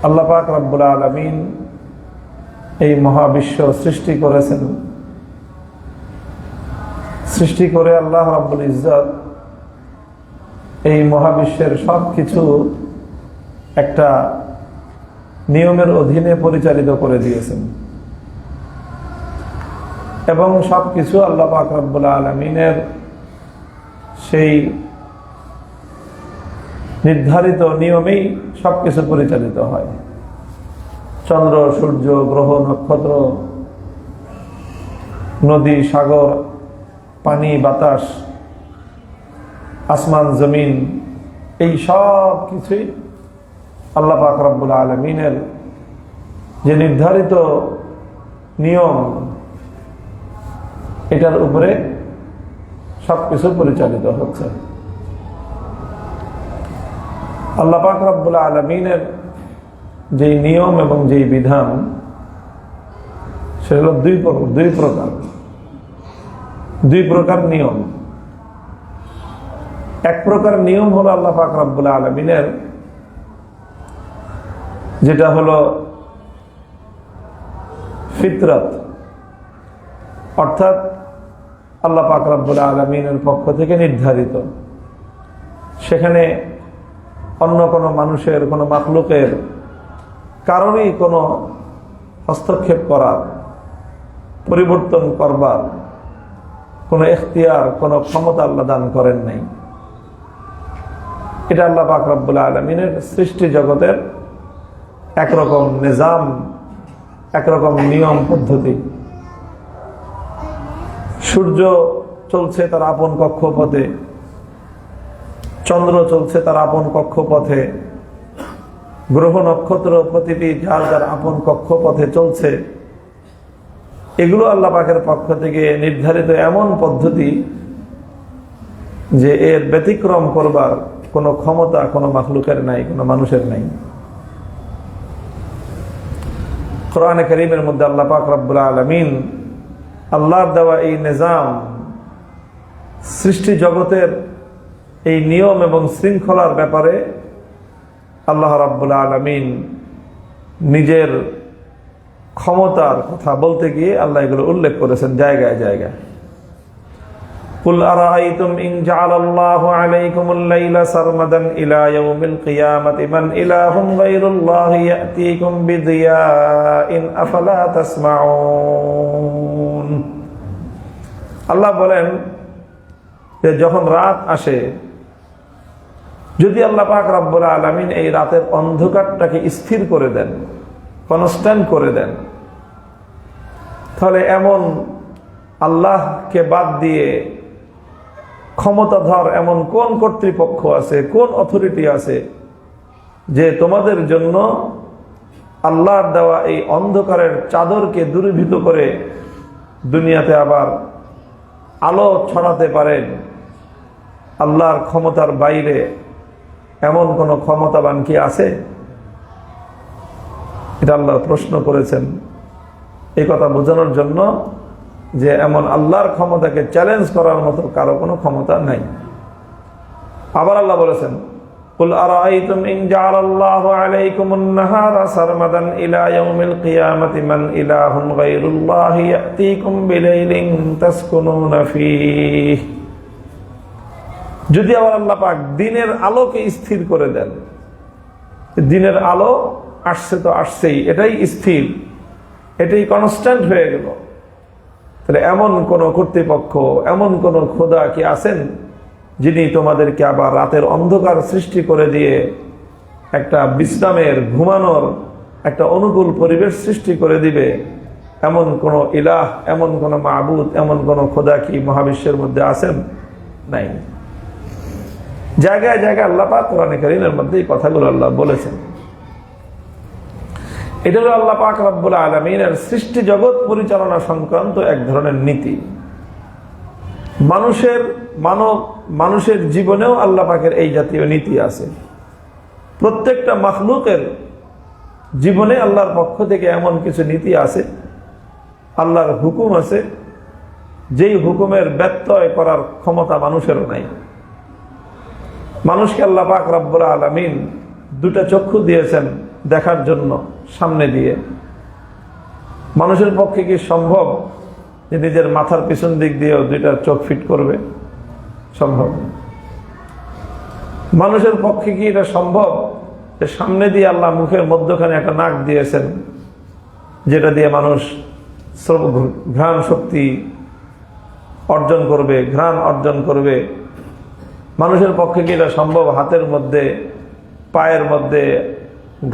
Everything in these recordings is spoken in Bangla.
আল্লাহ পাক রব্বুল আলামিন এই মহাবিশ্ব সৃষ্টি করেছেন। সৃষ্টি করে আল্লাহ রাব্বুল ইজ্জত এই মহাবিশ্বের সবকিছু একটা নিয়মের অধীনে পরিচালিত করে দিয়েছেন এবং সবকিছু আল্লাহ পাক রব্বুল আলামিনের সেই নির্ধারিত নিয়মেই সবকিছু পরিচালিত হয়। চন্দ্র, সূর্য, গ্রহ, নক্ষত্র, নদী, সাগর, পানি, বাতাস, আসমান, জমিন, এই সব কিছুই আল্লাহ পাক রব্বুল আলামিনের যে নির্ধারিত নিয়ম, এটার উপরে সবকিছু পরিচালিত হচ্ছে। আল্লাহ পাক রব্বুল আলামিনের যে নিয়ম এবং যে বিধান, সেটা হলো দুই প্রকার নিয়ম। এক প্রকার নিয়ম হলো আল্লাহ পাক রব্বুল আলামিনের যেটা হলো ফিতরত, অর্থাৎ আল্লাহ পাক রব্বুল আলামিনের পক্ষ থেকে নির্ধারিত। সেখানে অন্য কোনো মানুষের, কোনো মাখলুকের কারণেই কোনো হস্তক্ষেপ করার, পরিবর্তন করবার কোনো এখতিয়ার, কোনো ক্ষমতা আল্লাহ দান করেন নাই। এটা আল্লাহ পাক রব্বুল আলামিনের সৃষ্টি জগতের একরকম নিজাম, একরকম নিয়ম পদ্ধতি। সূর্য চলছে তার আপন কক্ষপথে, চন্দ্র চলছে তার আপন কক্ষপথে, গ্রহ নক্ষত্র প্রতিটি যার যার আপন কক্ষপথে চলছে। এগুলো আল্লাহ পাকের পক্ষ থেকে নির্ধারিত এমন পদ্ধতি যে এর ব্যতিক্রম করবার কোনো ক্ষমতা কোনো মাখলুকের নাই, কোনো মানুষের নাই। কোরআনে কারীমের মধ্যে আল্লাহ পাক রব্বুল আলামিন আল্লাহর দেওয়া এই নিজাম, সৃষ্টি জগতের এই নিয়ম এবং শৃঙ্খলার ব্যাপারে আল্লাহ রাব্বুল আলামিন নিজের ক্ষমতার কথা বলতে গিয়ে আল্লাহ এগুলো উল্লেখ করেছেন জায়গায় জায়গায়। কুল আরাআইতুম ইন জাআলাল্লাহু আলাইকুমুল লাইলা সারমাদান ইলা ইয়াউমিল কিয়ামাতি মান ইলাহুন গায়রুল্লাহি ইয়াতিকুম বিদিয়াইন আফালা তাসমাউন। আল্লাহ বলেন যে যখন রাত আসে, যদি আল্লাহ পাক রব্বুল আলামিন এই রাতের অন্ধকারটাকে স্থির করে দেন, কনস্ট্যান্ট করে দেন, তাহলে এমন আল্লাহকে বাদ দিয়ে ক্ষমতাধর এমন কোন কর্তৃপক্ষ আছে, কোন অথরিটি আছে যে তোমাদের জন্য আল্লাহর দেওয়া এই অন্ধকারের চাদরকে দূরীভূত করে দুনিয়াতে আবার আলো ছড়াতে পারেন? আল্লাহর ক্ষমতার বাইরে এমন কোন ক্ষমতাবান কি আছে? এটা আল্লাহ প্রশ্ন করেছেন এই কথা বোঝানোর জন্য যে এমন আল্লাহর ক্ষমতাকে চ্যালেঞ্জ করার মতো কারো কোনো ক্ষমতা নাই। আবার আল্লাহ বলেছেন, কুল আরাআইতুম ইন জাআলাল্লাহু আলাইকুমুন নাহারা সারমাদান ইলা ইয়াউমিল কিয়ামাতি মান ইলাহুন গায়রুল্লাহি ইয়াতিকুম বিলাইলিন তাসকুনুনা ফীহ। যদি আবার আল্লাহ পাক দিনের আলোকে স্থির করে দেন, দিনের আলো আসছে তো আসছেই, এটাই স্থির, এটাই কনস্ট্যান্ট হয়ে গেল, তাহলে এমন কোন কর্তৃপক্ষ, এমন কোন খোদা কি আছেন যিনি তোমাদেরকে আবার রাতের অন্ধকার সৃষ্টি করে দিয়ে একটা বিশ্রামের, ঘুমানোর একটা অনুকূল পরিবেশ সৃষ্টি করে দিবে? এমন কোন ইলাহ, এমন কোন মাবুদ, এমন কোন খোদা কি মহাবিশ্বের মধ্যে আছেন? নাই। জায়গায় জায়গায় আল্লাহ পাক কোরআনে কারীমের মধ্যে এই কথাগুলো আল্লাহ বলেছেন। এটা হলো আল্লাহ পাক রব্বুল আলামিনের সৃষ্টি জগৎ পরিচালনা সংক্রান্ত এক ধরনের নীতি। মানুষের জীবনেও আল্লাহ পাকের এই জাতীয় নীতি আছে। প্রত্যেকটা মাখলুকের জীবনে আল্লাহর পক্ষ থেকে এমন কিছু নীতি আছে, আল্লাহর হুকুম আছে, যেই হুকুমের ব্যত্যয় করার ক্ষমতা মানুষেরও নাই। মানুষকে আল্লাহ পাক রব্বুল আলামিন দুটা চক্ষু দিয়েছেন দেখার জন্য সামনে দিয়ে। মানুষের পক্ষে কি সম্ভব যে নিজের মাথার পিছন দিক দিয়েও দুইটা চোখ ফিট করবে? সম্ভব না। মানুষের পক্ষে কি এটা সম্ভব যে সামনে দিয়ে আল্লাহ মুখের মধ্যখানে একটা নাক দিয়েছেন, যেটা দিয়ে মানুষ ঘ্রাণ শক্তি অর্জন করবে, ঘ্রাণ অর্জন করবে? মানুষের পক্ষে কি এটা সম্ভব হাতের মধ্যে, পায়ের মধ্যে,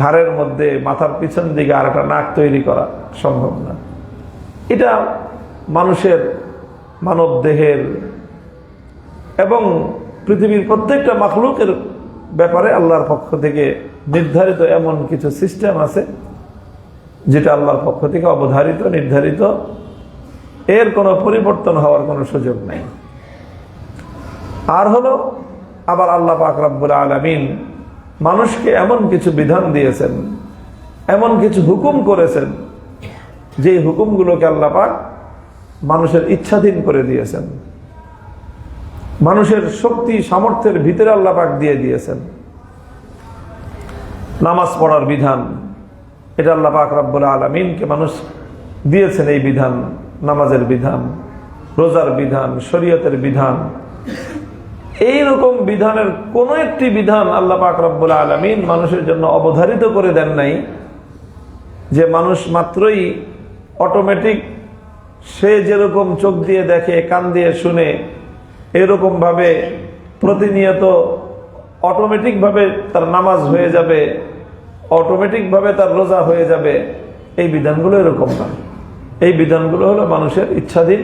ঘাড়ের মধ্যে, মাথার পিছন দিকে আর একটা নাক তৈরি করা? সম্ভব না। এটা মানুষের, মানব দেহের এবং পৃথিবীর প্রত্যেকটা মাখলুকের ব্যাপারে আল্লাহর পক্ষ থেকে নির্ধারিত এমন কিছু সিস্টেম আছে যেটা আল্লাহর পক্ষ থেকে অবধারিত, নির্ধারিত, এর কোনো পরিবর্তন হওয়ার কোনো সুযোগ নাই। আর হলো আবার আল্লাহ পাক রব্বুল আলামিন মানুষকে এমন কিছু বিধান দিয়েছেন, এমন কিছু হুকুম করেছেন, যে হুকুমগুলোকে আল্লাহ পাক মানুষের ইচ্ছাধীন করে দিয়েছেন, মানুষের শক্তি সামর্থ্যের ভিতরে আল্লাহ পাক দিয়ে দিয়েছেন। নামাজ পড়ার বিধান, এটা আল্লাহ পাক রব্বুল আলামিনকে মানুষ দিয়েছেন এই বিধান, নামাজের বিধান, রোজার বিধান, শরীয়তের বিধান। এইরকম বিধানের কোন একটি বিধান আল্লাহ পাক রব্বুল আলামিন মানুষের জন্য অবধারিত করে দেন নাই যে মানুষ মাত্রই অটোমেটিক সে যেরকম চোখ দিয়ে দেখে, কান দিয়ে শুনে, এরকম ভাবে প্রতিনিয়ত অটোমেটিক ভাবে তার নামাজ হয়ে যাবে, অটোমেটিক ভাবে তার রোজা হয়ে যাবে। এই বিধানগুলো এরকম না। এই বিধানগুলো হলো মানুষের ইচ্ছাধীন,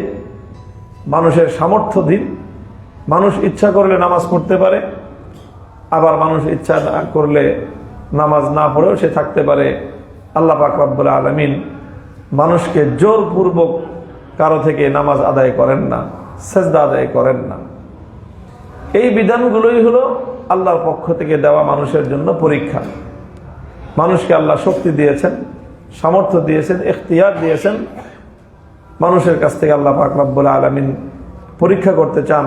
মানুষের সামর্থ্যধীন। মানুষ ইচ্ছা করলে নামাজ পড়তে পারে, আবার মানুষ ইচ্ছা না করলে নামাজ না পড়েও সে থাকতে পারে। আল্লাহ পাক রব্বুল আলামিন মানুষকে জোরপূর্বক কারো থেকে নামাজ আদায় করেন না, সেজদা আদায় করেন না। এই বিধানগুলোই হলো আল্লাহর পক্ষ থেকে দেওয়া মানুষের জন্য পরীক্ষা। মানুষকে আল্লাহ শক্তি দিয়েছেন, সামর্থ্য দিয়েছেন, ইখতিয়ার দিয়েছেন। মানুষের কাছ থেকে আল্লাহ পাক রব্বুল আলামিন পরীক্ষা করতে চান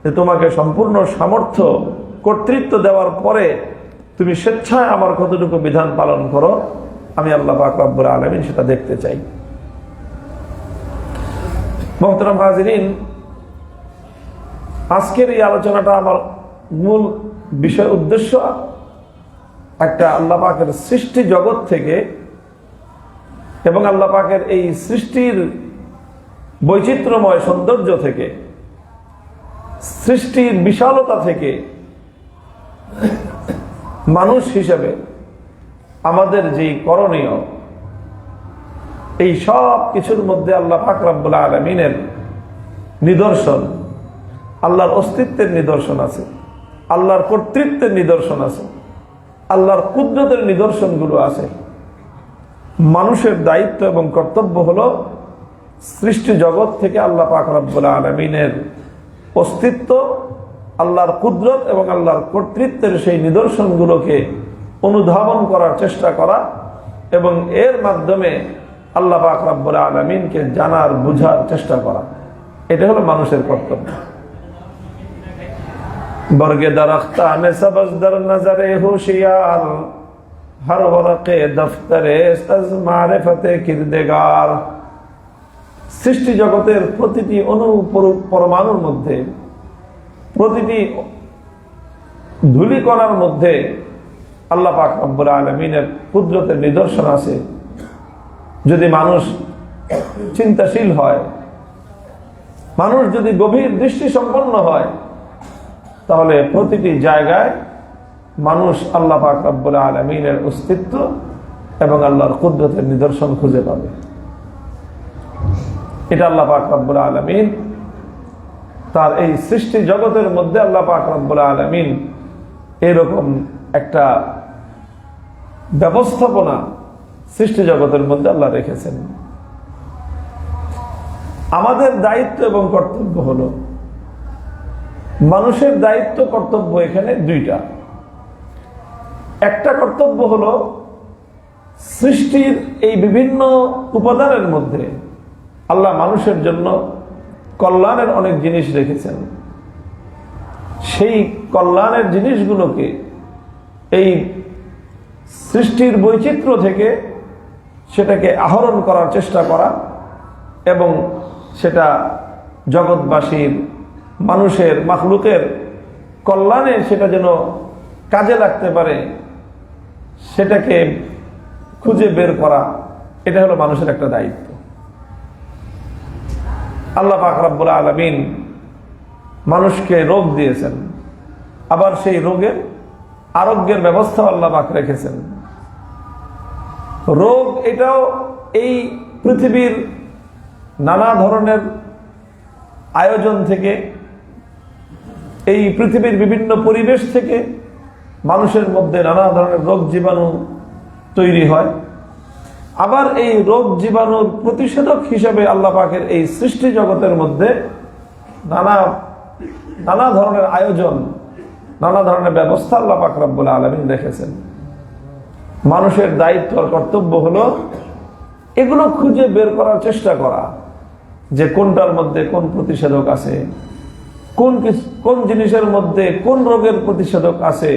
যে তোমাকে সম্পূর্ণ সামর্থ্য, কর্তৃত্ব দেওয়ার পরে তুমি স্বেচ্ছায় আমার কতটুকু বিধান পালন করো, আমি আল্লাহ পাক রব্বুল আলামিন সেটা দেখতে চাই। মুহতারাম হাজিরিন, আজকের এই আলোচনাটা আমার মূল বিষয়, উদ্দেশ্য একটা আল্লাহ পাকের সৃষ্টি জগৎ থেকে এবং আল্লাহ পাকের এই সৃষ্টির বৈচিত্র্যময় সৌন্দর্য থেকে, সৃষ্টির বিশালতা থেকে মানুষ হিসেবে আমাদের যেই করণীয়, এই সব কিছুর মধ্যে আল্লাহ পাক রব্বুল আলামিনের নিদর্শন, আল্লাহর অস্তিত্বের নিদর্শন আছে, আল্লাহর কর্তৃত্বের নিদর্শন আছে, আল্লাহর কুদরতের নিদর্শনগুলো আছে। মানুষের দায়িত্ব এবং কর্তব্য হলো সৃষ্টি জগৎ থেকে আল্লাহ পাক রব্বুল আলামিনের অস্তিত্ব, আল্লাহর কুদরত এবং আল্লাহর কর্তৃত্বের সেই নিদর্শনগুলোকে অনুধাবন করার চেষ্টা করা এবং এর মাধ্যমে আল্লাহ পাক রব্বুল আলামিনকে জানার, বুঝার চেষ্টা করা। এটা হলো মানুষের কর্তব্য। বর্গে দারখতানে সবজ দর নজরে হুশিয়ার, হর ওরকে দফতরে সাজ মারিফতে কিরদেগার। সৃষ্টি জগতের প্রতিটি অণু পরমাণুর মধ্যে, প্রতিটি ধূলিকণার মধ্যে আল্লাহ পাক রব্বুল আলামিনের কুদরতের নিদর্শন আছে। যদি মানুষ চিন্তাশীল হয়, মানুষ যদি গভীর দৃষ্টি সম্পন্ন হয়, তাহলে প্রতিটি জায়গায় মানুষ আল্লাহ পাক রব্বুল আলামিনের অস্তিত্ব এবং আল্লাহর কুদরতের নিদর্শন খুঁজে পাবে। এটা আল্লাহ পাক রব্বুল আলামিন তার এই সৃষ্টি জগতের মধ্যে আল্লাহ পাক রব্বুল আলামিন এরকম একটা ব্যবস্থাপনা সৃষ্টি জগতের মধ্যে আল্লাহ রেখেছেন। আমাদের দায়িত্ব এবং কর্তব্য হলো, মানুষের দায়িত্ব কর্তব্য এখানে দুইটা। একটা কর্তব্য হলো সৃষ্টির এই বিভিন্ন উপাদানের মধ্যে আল্লাহ মানুষের জন্য কল্যাণের অনেক জিনিস রেখেছেন। সেই কল্যাণের জিনিসগুলোকে, এই সৃষ্টির বৈচিত্র্য থেকে সেটাকে আহরণ করার চেষ্টা করা এবং সেটা জগৎবাসীর, মানুষের, মাখলুকের কল্যাণে সেটা যেন কাজে লাগতে পারে সেটাকে খুঁজে বের করা, এটা হলো মানুষের একটা দায়িত্ব। আল্লাহ পাক রব্বুল আলামিন মানুষকে রোগ দিয়েছেন, আবার সেই রোগের আরোগ্যের ব্যবস্থা আল্লাহ পাক রেখেছেন। রোগ এটাও এই পৃথিবীর নানা ধরনের আয়োজন থেকে, এই পৃথিবীর বিভিন্ন পরিবেশ থেকে মানুষের মধ্যে নানা ধরনের রোগ জীবাণু তৈরি হয়। আবার এই রোগ জীবাণুর প্রতিষেধক হিসেবে আল্লাহ পাকের এই সৃষ্টি জগতের মধ্যে নানা ধরনের আয়োজন, নানা ধরনের ব্যবস্থা আল্লাহ পাক রব্বুল আলামিন রেখেছেন। মানুষের দায়িত্ব আর কর্তব্য হলো এগুলো খুঁজে বের করার চেষ্টা করা, যে কোনটার মধ্যে কোন প্রতিষেধক আছে, কোন জিনিসের মধ্যে কোন রোগের প্রতিষেধক আছে,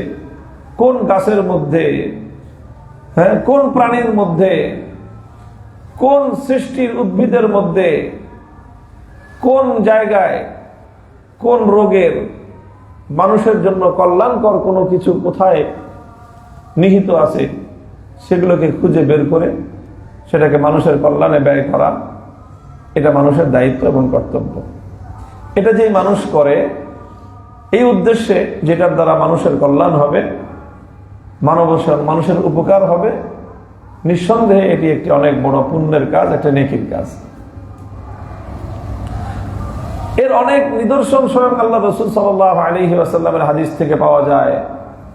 কোন গাছের মধ্যে, কোন প্রাণীর মধ্যে, কোন সৃষ্টির উদ্ভিদের মধ্যে, কোন জায়গায় কোন রোগের মানুষের জন্য কল্যাণকর কোনো কিছু কোথায় নিহিত আছে, সেগুলোকে খুঁজে বের করে সেটাকে মানুষের কল্যাণে ব্যয় করা, এটা মানুষের দায়িত্ব এবং কর্তব্য। এটা যে মানুষ করে এই উদ্দেশ্যে, যেটার দ্বারা মানুষের কল্যাণ হবে, মানুষের উপকার হবে, নিঃসন্দেহে এটি একটি অনেক বড় পুণ্যের কাজ, একটা নেকির কাজ। এর অনেক নিদর্শন স্বয়ং আল্লাহ রাসূল সাল্লাল্লাহু আলাইহি ওয়াসাল্লামের হাদিস থেকে পাওয়া যায়।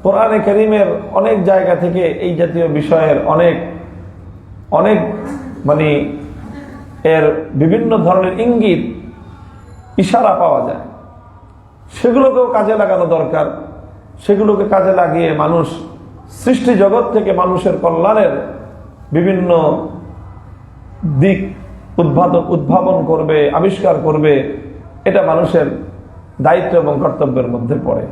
কোরআনে কারীমের অনেক জায়গা থেকে এই জাতীয় বিষয়ের অনেক মানে এর বিভিন্ন ধরনের ইঙ্গিত, ইশারা পাওয়া যায়। সেগুলোকেও কাজে লাগানো দরকার। সেগুলোকে কাজে লাগিয়ে মানুষ সৃষ্টি জগৎ থেকে মানুষের কল্যাণের বিভিন্ন দিক উদ্ভাবন করবে, আবিষ্কার করবে, এটা মানুষের দায়িত্ব এবং কর্তব্যের মধ্যে পড়ে।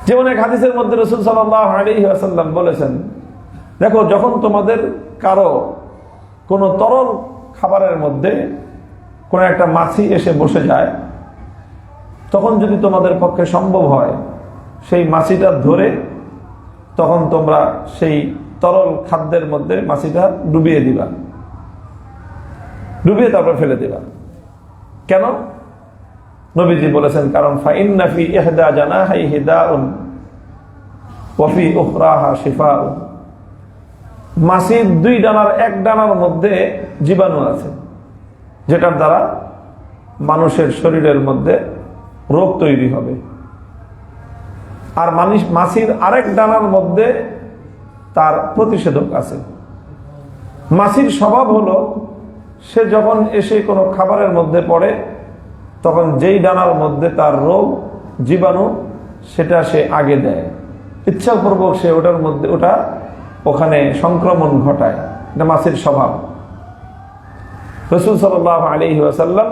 যেমন এক হাদিসের মধ্যে রাসূল সাল্লাল্লাহু আলাইহি ওয়াসাল্লাম বলেছেন, দেখো, যখন তোমাদের কারো কোনো তরল খাবারের মধ্যে কোনো একটা মাছি এসে বসে যায়, তখন যদি তোমাদের পক্ষে সম্ভব হয় সেই মাছিটা ধরে তখন তোমরা সেই তরল খাদ্যের মধ্যে মাছিটা ডুবিয়ে দিবা, ডুবিয়ে তারপর ফেলে দিবা। কেন? নবীজি বলেছেন, কারণ ফাইন্না ফি ইহদা জানাহাইহি দাউন ওয়া ফি উখরাহা শিফাউন। মাছির দুই ডানার এক ডানার মধ্যে জীবাণু আছে, যেটার দ্বারা মানুষের শরীরের মধ্যে রোগ তৈরি হবে। আর মাছির আরেক ডানার মধ্যে তার প্রতিষেধক আছে। মাছির স্বভাব হলো, সে যখন এসে কোনো খাবারের মধ্যে পড়ে, তখন যেই ডানার মধ্যে তার রোগ জীবাণু, সেটা সে আগে দেয়, ইচ্ছাপূর্বক সে ওখানে সংক্রমণ ঘটায়। এটা মাছির স্বভাব। রাসূল সাল্লাল্লাহু আলাইহি ওয়াসাল্লাম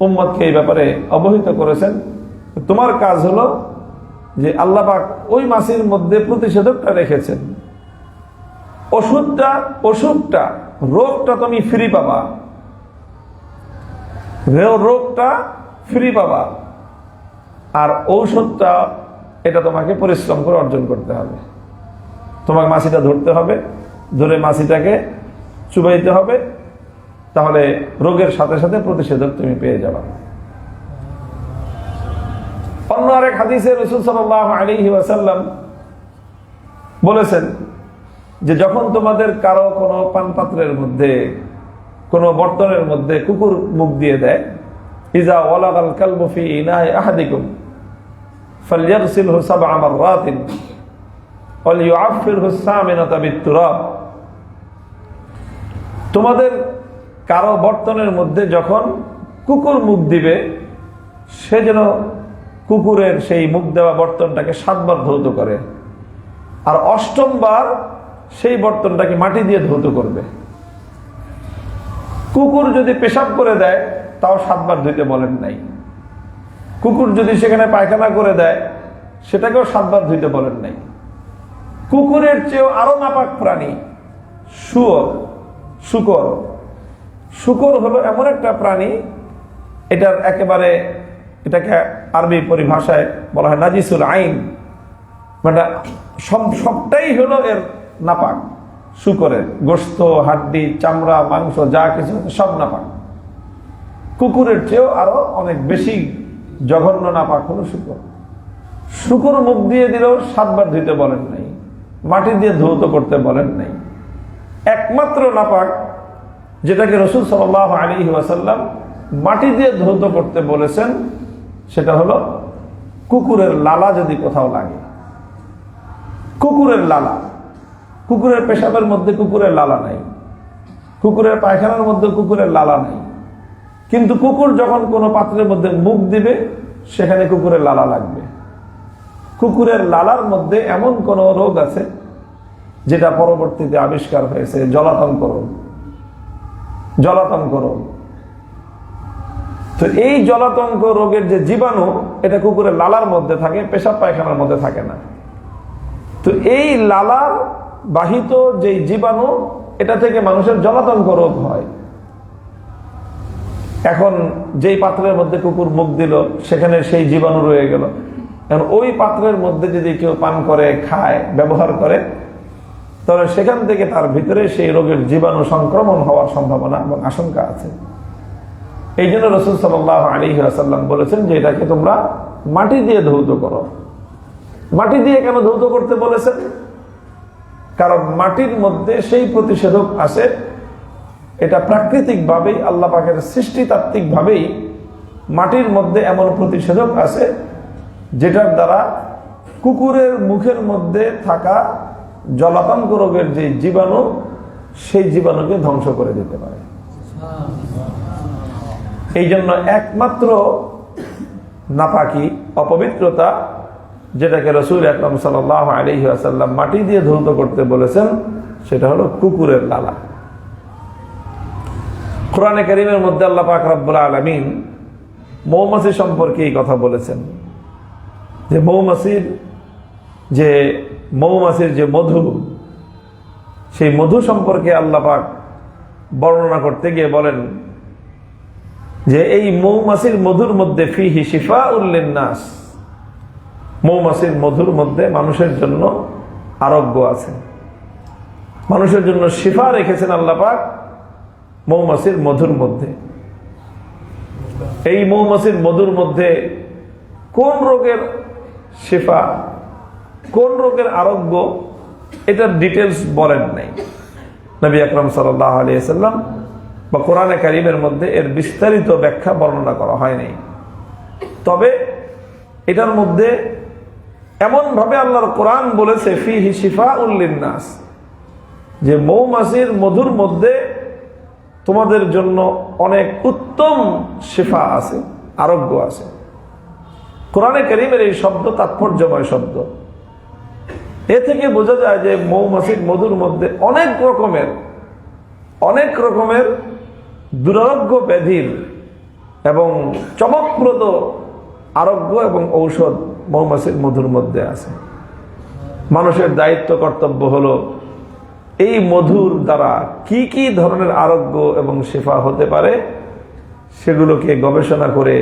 উম্মতকে এই ব্যাপারে অবহিত করেছেন, তোমার কাজ হলো যে আল্লাহ পাক ওই মাছির মধ্যে প্রতিষেধকটা রেখেছেন, ওষুধটা রোগটা তুমি ফ্রি পাবা, রোগটা ফ্রি পাবা, আর ঔষধটা এটা তোমাকে পরিশ্রম করে অর্জন করতে হবে। তোমাকে মাছিটা ধরতে হবে, ধরে মাছিটাকে চুবাইতে হবে, তাহলে রোগের সাথে সাথে প্রতিষেধক তুমি পেয়ে যাবে। অন্য আরেক হাদিসে রাসূল সাল্লাল্লাহু আলাইহি ওয়াসাল্লাম বলেছেন যে যখন তোমাদের কারো কোনো পানপাত্রের মধ্যে, কোনো বর্তনের মধ্যে কুকুর মুখ দিয়ে দেয়, ইজা ওয়ালাগাল কালবু ফি ইনাই আহাদিকুম ফালইগসিলহু সাবআ মাররাতিন ওয়ালিউআফফিরহু সামিনাতা বিত-তুরাব। তোমাদের কারো বর্তনের মধ্যে যখন কুকুর মুখ দিবে, সে যেন কুকুরের সেই মুখ দেওয়া বর্তনটাকে 7 বার ধৌত করে, আর 8ম বার সেই বর্তনটাকে মাটি দিয়ে ধৌত করবে। কুকুর যদি পেশাব করে দেয়, তাও 7 বার ধুইতে বলেন নাই। কুকুর যদি সেখানে পায়খানা করে দেয়, সেটাকেও 7 বার ধুইতে বলেন নাই। কুকুরের চেয়েও আরো নাপাক প্রাণী শুকর। শুকর হলো এমন একটা প্রাণী, এটাকে আরবি পরিভাষায় বলা হয় নাজিসুল আইন, মানে সবটাই হলো এর নাপাক। শুকরের গোশত, হাড্ডি, চামড়া, মাংস যা কিছু সব নাপাক। কুকুরের চেয়েও আরো অনেক বেশি জঘন্য নাপাক হলো শুকর। শুকর মুখ দিয়ে দিলেও 7 বার ধুইতে বলেন নাই, মাটি দিয়ে ধৌত করতে বলেন নাই। একমাত্র নাপাক যেটাকে রাসূল সাল্লাল্লাহু আলাইহি ওয়াসাল্লাম মাটি দিয়ে ধৌত করতে বলেছেন, সেটা হলো কুকুরের লালা যদি কোথাও লাগে। কুকুরের লালা, কুকুরের পেশাবের মধ্যে কুকুরের লালা নাই, কুকুরের পায়খানার মধ্যে কুকুরের লালা নাই, কিন্তু কুকুর যখন কোনো পাত্রের মধ্যে মুখ দিবে সেখানে কুকুরের লালা লাগবে। কুকুরের লালার মধ্যে এমন কোন রোগ আছে যেটা পরবর্তীতে আবিষ্কার হয়েছে, জলাতঙ্ক রোগ। তো এই জলাতঙ্ক রোগের যে জীবাণু, এটা কুকুরের লালার মধ্যে থাকে, পেশাব পায়খানার মধ্যে থাকে না। তো এই লালার বাহিত যে জীবাণু, এটা থেকে মানুষের জলাতঙ্ক রোগ হয়। এখন যেই পাত্রের মধ্যে কুকুর মুখ দিল সেখানে সেই জীবাণু রয়ে গেল। এখন ওই পাত্রের মধ্যে যদি কেউ পান করে, খায়, ব্যবহার করে, তাহলে সেখান থেকে তার ভিতরে সেই রোগের জীবাণু সংক্রমণ হওয়ার সম্ভাবনা এবং আশঙ্কা আছে। এই জন্য রাসূল সাল্লাল্লাহু আলাইহি ওয়াসাল্লাম বলেছেন যে এটাকে তোমরা মাটি দিয়ে ধৌত করো। মাটি দিয়ে কেন ধৌত করতে বলেছেন? কারণ মাটির মধ্যে সেই প্রতিষেধক আছে, এটা প্রাকৃতিক ভাবেই আল্লাহ পাকের সৃষ্টিতাত্ত্বিক ভাবেই মাটির মধ্যে এমন প্রতিষেধক আছে যেটার দ্বারা কুকুরের মুখের মধ্যে থাকা জলাতঙ্ক রোগের যে জীবাণু, সেই জীবাণুকে ধ্বংস করে দিতে পারে। এই জন্য একমাত্র নাপাকি, অপবিত্রতা, যেটাকে রাসূল আকরাম সাল্লাল্লাহু আলাইহি ওয়াসাল্লাম মাটি দিয়ে ধৌত করতে বলেছেন, সেটা হলো কুকুরের লালা। কোরআনে কারীমের মধ্যে আল্লাহ পাক রব্বুল আলামিন মৌমাছি সম্পর্কে এই কথা বলেছেন যে মৌমাছির যে মধু, সেই মধু সম্পর্কে আল্লাহ পাক বর্ণনা করতে গিয়ে বলেন যে এই মৌমাছির মধুর মধ্যে ফিহি শিফাউল লিন্নাস, মৌমাছির মধুর মধ্যে মানুষের জন্য আরোগ্য আছে, মানুষের জন্য শিফা রেখেছেন আল্লাহ পাক মৌমাছির মধুর মধ্যে। এই মৌমাছির মধুর মধ্যে কোন রোগের শিফা, কোন রোগের আরোগ্য, এটার ডিটেলস বলেন নাই নবী আকরাম সাল্লাল্লাহু আলাইহি ওয়াসাল্লাম, বা কোরআনে কারীমের মধ্যে এর বিস্তারিত ব্যাখ্যা বর্ণনা করা হয়নি। তবে এটার মধ্যে এমন ভাবে আল্লাহর কোরআন বলেছে ফিহি শিফাউল লিন্নাস, যে মৌমাছির মধুর মধ্যে তোমাদের জন্য অনেক উত্তম শিফা আছে, আরোগ্য আছে। কোরআনে কারীমের এই শব্দ তাৎপর্যময় শব্দ। এ থেকে বোঝা যায় যে মৌমাছির মধুর মধ্যে অনেক রকমের দুরারোগ্য ব্যাধির এবং চমকপ্রদ আরোগ্য এবং ঔষধ মৌমাছির মধুর মধ্যে আছে। মানুষের দায়িত্ব, কর্তব্য হলো এই মধুর দ্বারা কি কি ধরনের আরোগ্য এবং শিফা হতে পারে সেগুলোকে গবেষণা করে,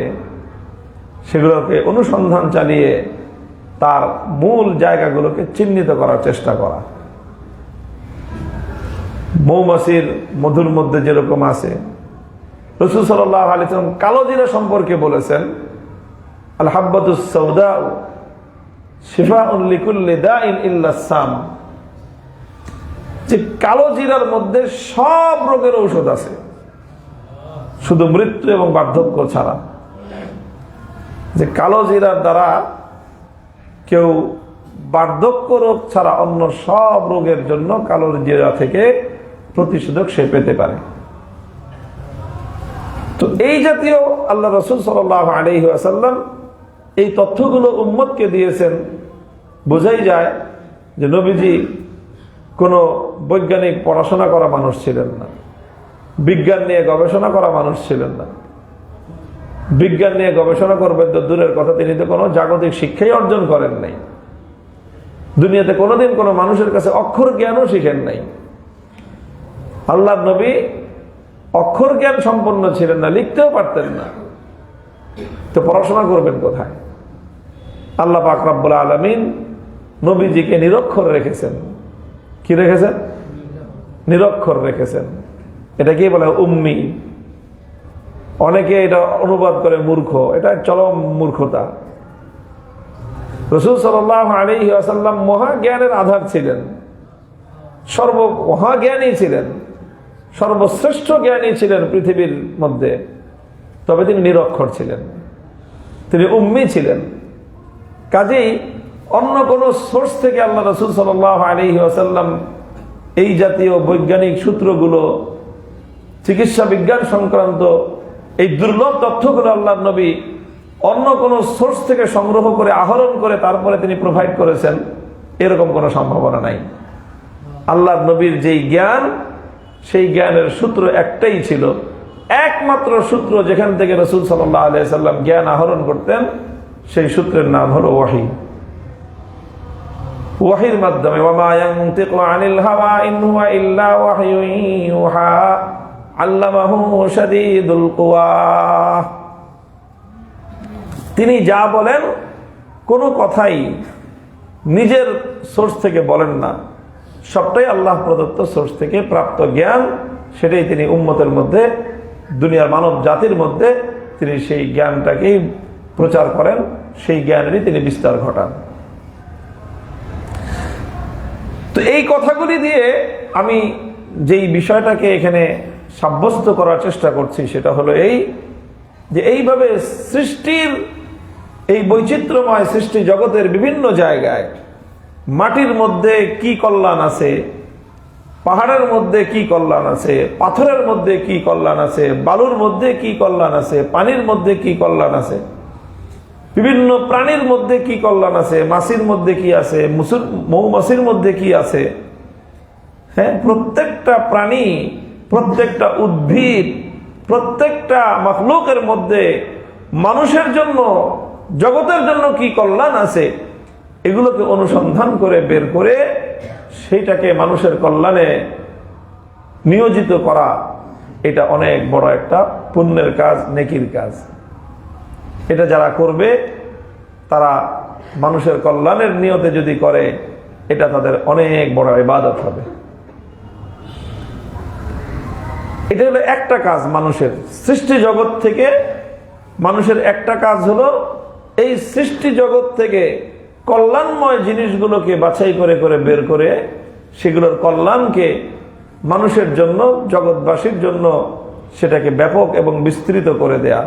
সেগুলোকে অনুসন্ধান চালিয়ে তার মূল জায়গাগুলোকে চিহ্নিত করার চেষ্টা করা। মৌমাছির মধুর মধ্যে যেরকম আছে, রাসূল সাল্লাল্লাহু আলাইহি ওয়াসাল্লাম কালো জিরা সম্পর্কে বলেছেন আল হাব্বাতুস সাউদা শিফাউন লিকুল্লি দাইন ইল্লা সাম, যে কালো জিরার মধ্যে সব রোগের ঔষধ আছে, শুধু মৃত্যু এবং বার্ধক্য ছাড়া। যে কালো জিরার দ্বারা কেউ বার্ধক্য রোগ ছাড়া অন্য সব রোগের জন্য কালো জিরা থেকে প্রতিষেধক সে পেতে পারে। তো এই জাতীয় আল্লাহ রাসূল সাল্লাল্লাহু আলাইহি ওয়াসাল্লাম এই তথ্যগুলো উম্মতকে দিয়েছেন। বোঝাই যায় যে নবীজি কোনো বৈজ্ঞানিক পড়াশোনা করা মানুষ ছিলেন না, বিজ্ঞান নিয়ে গবেষণা করা মানুষ ছিলেন না। বিজ্ঞান নিয়ে গবেষণা করবেন তো দূরের কথা, তিনি তো কোনো জাগতিক শিক্ষাই অর্জন করেন নাই। দুনিয়াতে কোনোদিন কোনো মানুষের কাছে অক্ষর জ্ঞানও শিখেন নাই। আল্লাহর নবী অক্ষর জ্ঞান সম্পন্ন ছিলেন না, লিখতেও পারতেন না, তো পড়াশোনা করবেন কোথায়? আল্লাহ পাক রব্বুল আলামিন নবীজিকে নিরক্ষর রেখেছেন। কি রেখেছেন? নিরক্ষর রেখেছেন। এটা কি বলে? উম্মি। অনেকে এটা অনুবাদ করে মূর্খ, এটা চরম মূর্খতা। রাসূল সাল্লাল্লাহু আলাইহি ওয়াসাল্লাম মহাজ্ঞানের আধার ছিলেন, মহাজ্ঞানী ছিলেন, সর্বশ্রেষ্ঠ জ্ঞানী ছিলেন পৃথিবীর মধ্যে, তবে তিনি নিরক্ষর ছিলেন, তিনি উম্মি ছিলেন। কাজেই অন্য কোনো সোর্স থেকে আল্লাহ রাসূল সাল্লাল্লাহু আলাইহি ওয়াসাল্লাম এই জাতীয় বৈজ্ঞানিক সূত্রগুলো, চিকিৎসা বিজ্ঞান সংক্রান্ত এই দুর্লভ তথ্যগুলো আল্লাহর নবী অন্য কোনো সোর্স থেকে সংগ্রহ করে, আহরণ করে তারপরে তিনি প্রোভাইড করেছেন, এরকম কোনো সম্ভাবনা নাই। আল্লাহর নবীর যেই জ্ঞান, সেই জ্ঞানের সূত্র একটাই ছিল, একমাত্র সূত্র যেখান থেকে রাসূল সাল্লাল্লাহু আলাইহি ওয়াসাল্লাম জ্ঞান আহরণ করতেন, সেই সূত্রের নাম হলো ওয়াহী। ওয়াহীর মাধ্যমে ওয়ামা ইয়ানতিকু আনিল হাওয়া ইন হুয়া ইল্লা ওয়াহয়ুন ইউহা আল্লামাহু শাদীদুল কুওয়া। তিনি যা বলেন কোনো কথাই নিজের সোর্স থেকে বলেন না, সবটাই আল্লাহ প্রদত্ত সোর্স থেকে প্রাপ্ত জ্ঞান। সেটাই তিনি উম্মতের মধ্যে, দুনিয়ার মানব জাতির মধ্যে তিনি সেই জ্ঞানটাকেই প্রচার করেন, সেই জ্ঞানেরই তিনি বিস্তার ঘটান। তো এই কথাগুলি দিয়ে আমি যেই বিষয়টাকে এখানে সাব্যস্ত করার চেষ্টা করছি সেটা হলো এই যে এইভাবে সৃষ্টির এই বৈচিত্র্যময় সৃষ্টি জগতের বিভিন্ন জায়গায় মাটির মধ্যে কি কল্যাণ আছে, পাহাড়ের মধ্যে কি কল্যাণ আছে, পাথরের মধ্যে কি কল্যাণ আছে, বালুর মধ্যে কি কল্যাণ আছে, পানির মধ্যে কি কল্যাণ আছে, বিভিন্ন প্রাণীর মধ্যে কি কল্যাণ আছে, মাছির মধ্যে কি আছে, মৌমাছির মধ্যে কি আছে। হ্যাঁ, প্রত্যেকটা প্রাণী, প্রত্যেকটা উদ্ভিদ, প্রত্যেকটা মাখলুকের মধ্যে মানুষের জন্য, জগতের জন্য কি কল্যাণ আছে, এগুলোকে অনুসন্ধান করে বের করে সেইটাকে মানুষের কল্যাণে নিয়োজিত করা, এটা অনেক বড় একটা পুণ্যের কাজ, নেকির কাজ। এটা যারা করবে তারা মানুষের কল্যাণের নিয়তে যদি করে, এটা তাদের অনেক বড় ইবাদত হবে। এটা হলো একটা কাজ মানুষের সৃষ্টি জগৎ থেকে। মানুষের একটা কাজ হলো এই সৃষ্টি জগৎ থেকে কল্যাণময় জিনিসগুলোকে বাছাই করে করে বের করে সেগুলোর কল্যাণকে মানুষের জন্য, জগৎবাসীর জন্য সেটাকে ব্যাপক এবং বিস্তৃত করে দেয়া।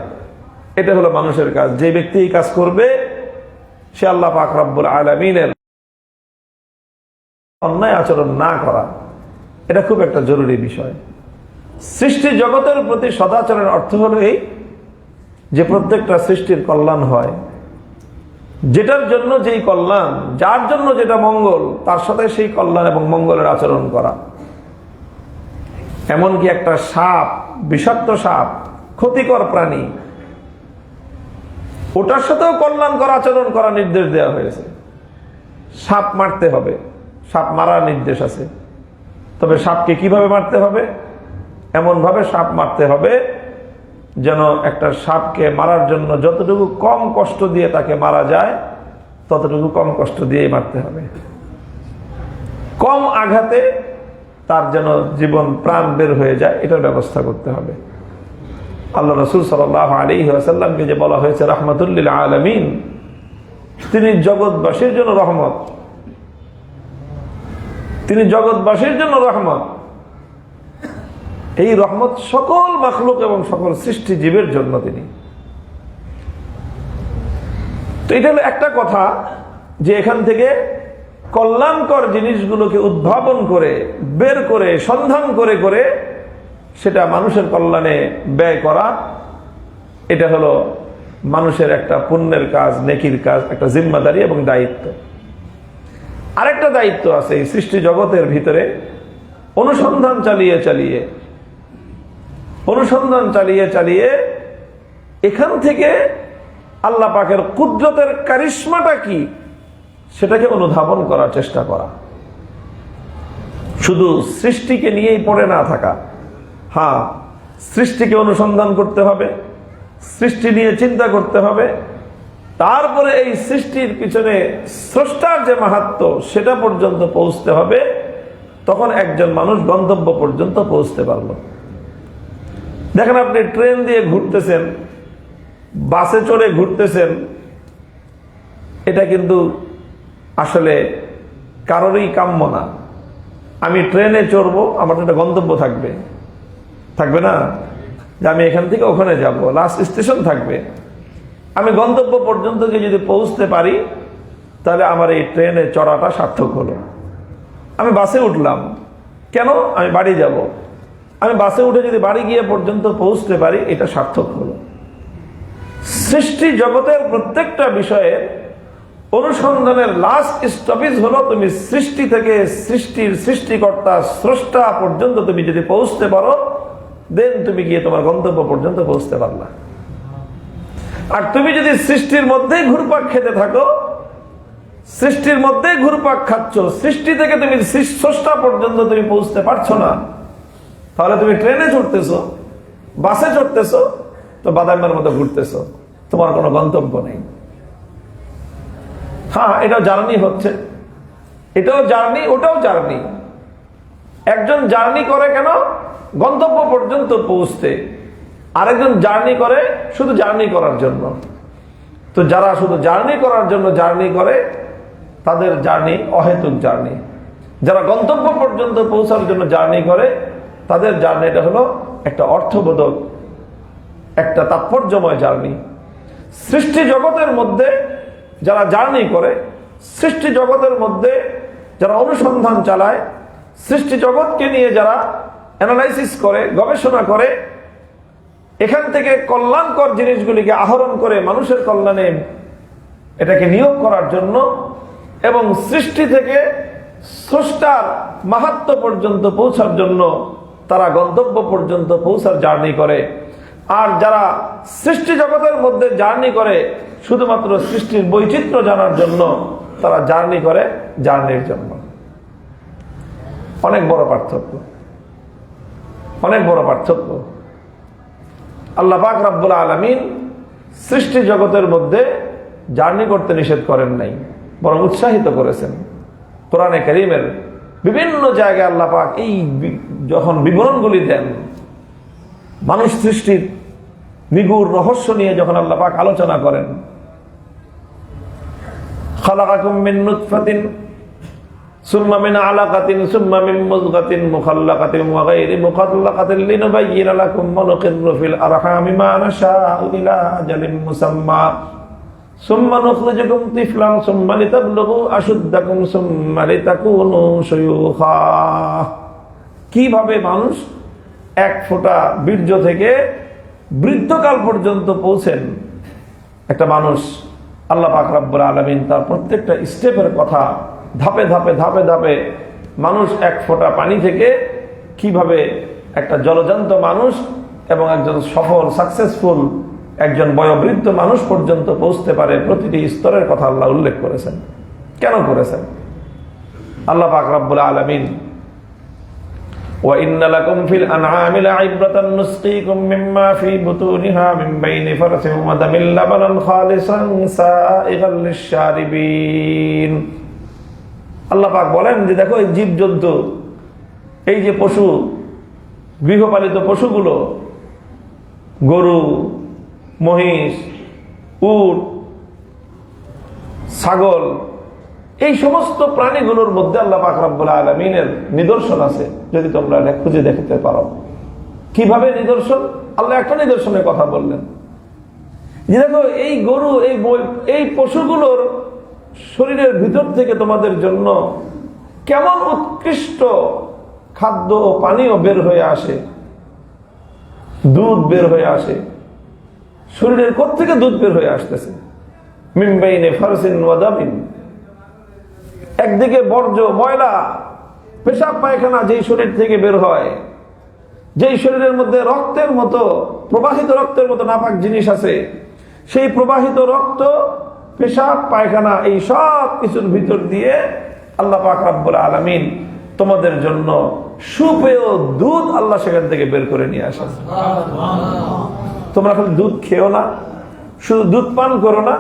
এটা হলো মানুষের কাজ। যে ব্যক্তি এই কাজ করবে সে আল্লাহ পাক রব্বুল আলামিনের অন্যায় আচরণ না করা, এটা খুব একটা জরুরি বিষয়। সৃষ্টি জগতের প্রতি সদাচরণের অর্থ হলো এই যে প্রত্যেকটা সৃষ্টির কল্যাণ হয়, যেটার জন্য যেই কল্যাণ, যার জন্য যেটা মঙ্গল, তার সাথে সেই কল্যাণ এবং মঙ্গলের আচরণ করা। এমনকি একটা সাপ, বিষাক্ত সাপ, ক্ষতিকর প্রাণী, ওটার সাথেও কল্যাণকর আচরণ করা নির্দেশ দেওয়া হয়েছে। সাপ মারতে হবে, সাপ মারার নির্দেশ আছে, তবে সাপকে কিভাবে মারতে হবে? এমন ভাবে সাপ মারতে হবে যেন একটা সাপকে মারার জন্য যতটুকু কম কষ্ট দিয়ে তাকে মারা যায়, ততটুকু কম কষ্ট দিয়েই মারতে হবে। কম আঘাতে তার যেন জীবন প্রাণ বের হয়ে যায়, এটার ব্যবস্থা করতে হবে। আল্লাহ রাসূল সাল্লাল্লাহু আলাইহি ওয়াসাল্লামকে যে বলা হয়েছে রাহমাতুল লিল আলামিন, তিনি জগৎবাসীর জন্য রহমত, তিনি জগৎবাসীর জন্য রহমত। এই রহমত সকল মাখলুক এবং সকল সৃষ্টি জীবের জন্য তিনি। তো এটা হলো একটা কথা যে এখান থেকে কল্যাণকর জিনিসগুলোকে উদ্ভাবন করে, বের করে, সন্ধান করে করে সেটা মানুষের কল্যাণে ব্যয় করা, এটা হলো মানুষের একটা পুণ্যের কাজ, নেকির কাজ, একটা জিম্মাদারি এবং দায়িত্ব। আরেকটা দায়িত্ব আছে এই সৃষ্টি জগতের ভিতরে, অনুসন্ধান চালিয়ে চালিয়ে এখান থেকে আল্লাহ পাকের কুদরতের কারিশমাটা কি, সেটাকে অনুধাবন করার চেষ্টা করা, শুধু সৃষ্টিকে নিয়েই পড়ে না থাকা। হ্যাঁ, সৃষ্টিকে অনুসন্ধান করতে হবে, সৃষ্টি নিয়ে চিন্তা করতে হবে, তারপরে এই সৃষ্টির পিছনে স্রষ্টার যে মাহাত্ম্য সেটা পর্যন্ত পৌঁছতে হবে। তখন একজন মানুষ গন্তব্য পর্যন্ত পৌঁছতে পারল। দেখেন, আপনি ট্রেন দিয়ে ঘুরতেছেন, বাসে চড়ে ঘুরতেছেন, এটা কিন্তু আসলে কারোরই কাম্য না। আমি ট্রেনে চড়বো, আমার একটা গন্তব্য থাকবে, থাকবে না যে আমি এখান থেকে ওখানে যাব, লাস্ট স্টেশন থাকবে। আমি গন্তব্য পর্যন্ত যদি পৌঁছতে পারি তাহলে আমার এই ট্রেনে চড়াটা সার্থক হলো। আমি বাসে উঠলাম, কেন? আমি বাড়ি যাব। আমি বাসে উঠে যদি বাড়ি গিয়ে পর্যন্ত পৌঁছতে পারি, এটা সার্থক হলো। সৃষ্টি জগতের প্রত্যেকটা বিষয়ের অনুসন্ধানের লাস্ট স্টপেজ হলো তুমি সৃষ্টি থেকে সৃষ্টির সৃষ্টিকর্তা স্রষ্টা পর্যন্ত তুমি যদি পৌঁছতে পারো, দেন তুমি গিয়ে তোমার গন্তব্য পর্যন্ত পৌঁছতে পারলা। আর তুমি যদি সৃষ্টির মধ্যেই ঘুরপাক খেতে থাকো, সৃষ্টির মধ্যেই ঘুরপাক খাচ্ছ, সৃষ্টি থেকে তুমি স্রষ্টা পর্যন্ত তুমি পৌঁছতে পারছো না, তাহলে তুমি ট্রেনে চড়তেছো, বাসে চড়তেছো, তো বাদামের মতো ঘুরতেছো, তোমার কোনো গন্তব্য নেই। হ্যাঁ, এটাও জার্নি হচ্ছে, এটাও জার্নি, ওটাও জার্নি। একজন জার্নি করে কেন? গন্তব্য পর্যন্ত পৌঁছতে। আরেকজন জার্নি করে শুধু জার্নি করার জন্য। তো যারা শুধু জার্নি করার জন্য জার্নি করে, তাদের জার্নি অহেতুক জার্নি। যারা গন্তব্য পর্যন্ত পৌঁছার জন্য জার্নি করে, তাদের জার্নিটা হলো একটা অর্থবোধক, একটা তাৎপর্যময় জার্নি। সৃষ্টি জগতের মধ্যে যারা জার্নি করে, সৃষ্টি জগতের মধ্যে যারা অনুসন্ধান চালায়, সৃষ্টি জগৎকে নিয়ে যারা অ্যানালাইসিস করে, গবেষণা করে, এখান থেকে কল্যাণকর জিনিসগুলিকে আহরণ করে মানুষের কল্যাণে এটাকে নিয়োগ করার জন্য, এবং সৃষ্টি থেকে স্রষ্টার মাহাত্ম্য পর্যন্ত পৌঁছার জন্য তারা গন্তব্য পর্যন্ত পৌঁছার জার্নি করে। আর যারা সৃষ্টি জগতের মধ্যে জার্নি করে শুধুমাত্র সৃষ্টির বৈচিত্র্য জানার জন্য, তারা জার্নি করে জার্নির জন্য। অনেক বড় পার্থক্য, অনেক বড় পার্থক্য। আল্লাহ পাক রব্বুল আলামিন সৃষ্টি জগতের মধ্যে জার্নি করতে নিষেধ করেন নাই, বরং উৎসাহিত করেছেন। কোরআনে কারীমের বিভিন্ন জায়গায় আল্লাহ পাক এই যখন বিবরণগুলি দেন, মানুষ সৃষ্টির নিগুড় রহস্য নিয়ে যখন আল্লাহ পাক আলোচনা করেন, খালাকাকুম মিন নুতফাতিন সুম্মা মিন আলাকাতিন সুম্মা মিন মুযগাতিন মুখাল্লাকাতিন ওয়া গায়রি মুখাল্লাকাতিন লিনুবায়্যিনা লাকুম মা নুকিররু ফিল আরহামি মা নাশাউ ইলা আজালিন মুসাম্মা সুম্মা নুখরিজুকুম তিফলান সুম্মা লিতাবলুগু আশুদ্দাকুম সুম্মা লিতাকুনু শুয়ুখা। কিভাবে মানুষ এক ফোঁটা বীর্য থেকে বৃদ্ধকাল পর্যন্ত পৌঁছেন একটা মানুষ, আল্লাহ পাক রব্বুল আলামিন তার প্রত্যেকটা স্টেপের কথা ধাপে ধাপে ধাপে ধাপে, মানুষ এক ফোঁটা পানি থেকে কিভাবে একটা জলজান্ত মানুষ এবং একজন সফল সাকসেসফুল একজন বয়োবৃদ্ধ মানুষ পর্যন্ত পৌঁছতে পারে, প্রতিটি স্তরের কথা আল্লাহ উল্লেখ করেছেন। কেন করেছেন? আল্লাহ পাক রব্বুল আলামিন وَإِنَّ لَكُمْ فِي الْأَنْعَامِ لَعِبْرَةً نُسْقِيكُم مِّمَّا فِي بُطُونِهَا مِن بَيْنِ فَرْثٍ وَدَمٍ لَبَنًا خَالِصًا سَائِغًا لِّلشَّارِبِينَ। আল্লাহ পাক বলেন যে দেখো, এই জীবজন্তু, এই যে পশু, গৃহপালিত পশুগুলো, গরু, মহিষ, উট, ছাগল, এই সমস্ত প্রাণীগুলোর মধ্যে আল্লাহ পাক রব্বুল আলামিনের নিদর্শন আছে, যদি তোমরা খুঁজে দেখতে পারো। কিভাবে নিদর্শন? আল্লাহ একটা নিদর্শনের কথা বললেন যে দেখো, এই গরু, এই পশুগুলোর শরীরের ভিতর থেকে তোমাদের জন্য কেমন উৎকৃষ্ট খাদ্য ও পানীয় বের হয়ে আসে, দুধ বের হয়ে আসে। শরীরের কোত্থেকে দুধ বের হয়ে আসতেছে? মিন বাইনি ফারসিন ওয়া দামিন। একদিকে বর্জ্য, ময়লা, পেশাব পায়খানা যেই শরীর থেকে বের হয়, যেই শরীরের মধ্যে রক্তের মতো, প্রবাহিত রক্তের মতো নাপাক জিনিস আছে, সেই প্রবাহিত রক্ত পেশাব পায়খানা এই সব কিছুর ভিতর দিয়ে আল্লাহ পাক রব্বুল আলামিন তোমাদের জন্য সুপেয় দুধ আল্লাহ সেখান থেকে বের করে নিয়ে আসেন। তোমরা খালি দুধ খেও না, শুধু দুধ পান করো না,